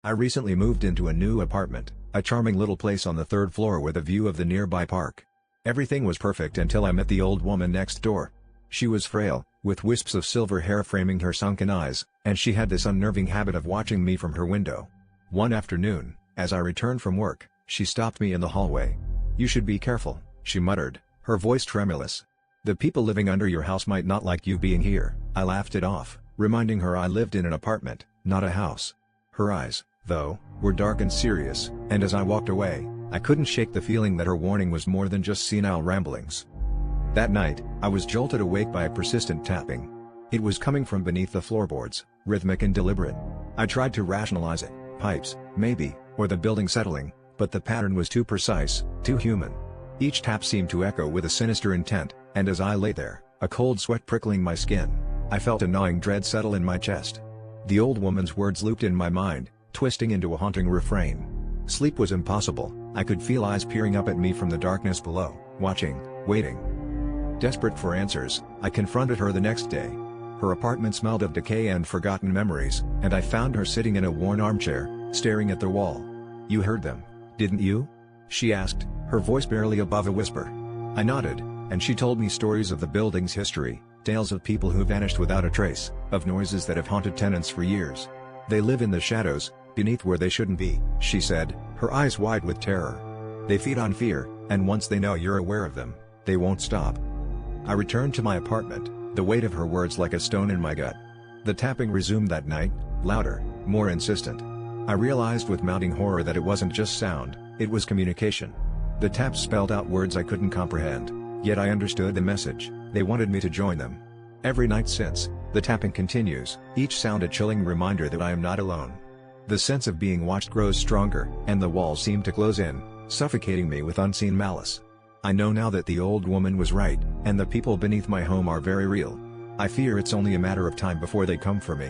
I recently moved into a new apartment, a charming little place on the third floor with a view of the nearby park. Everything was perfect until I met the old woman next door. She was frail, with wisps of silver hair framing her sunken eyes, and she had this unnerving habit of watching me from her window. One afternoon, as I returned from work, she stopped me in the hallway. "You should be careful," she muttered, her voice tremulous. "The people living under your house might not like you being here." I laughed it off, reminding her I lived in an apartment, not a house. Her eyes, though, were dark and serious, and as I walked away, I couldn't shake the feeling that her warning was more than just senile ramblings. That night, I was jolted awake by a persistent tapping. It was coming from beneath the floorboards, rhythmic and deliberate. I tried to rationalize it, pipes, maybe, or the building settling, but the pattern was too precise, too human. Each tap seemed to echo with a sinister intent, and as I lay there, a cold sweat prickling my skin, I felt a gnawing dread settle in my chest. The old woman's words looped in my mind, twisting into a haunting refrain. Sleep was impossible. I could feel eyes peering up at me from the darkness below, watching, waiting. Desperate for answers, I confronted her the next day. Her apartment smelled of decay and forgotten memories, and I found her sitting in a worn armchair, staring at the wall. "You heard them, didn't you?" she asked, her voice barely above a whisper. I nodded, and she told me stories of the building's history, tales of people who vanished without a trace, of noises that have haunted tenants for years. "They live in the shadows, beneath where they shouldn't be," she said, her eyes wide with terror. "They feed on fear, and once they know you're aware of them, they won't stop." I returned to my apartment, the weight of her words like a stone in my gut. The tapping resumed that night, louder, more insistent. I realized with mounting horror that it wasn't just sound, it was communication. The taps spelled out words I couldn't comprehend, yet I understood the message. They wanted me to join them. Every night since, the tapping continues, each sound a chilling reminder that I am not alone. The sense of being watched grows stronger, and the walls seem to close in, suffocating me with unseen malice. I know now that the old woman was right, and the people beneath my home are very real. I fear it's only a matter of time before they come for me.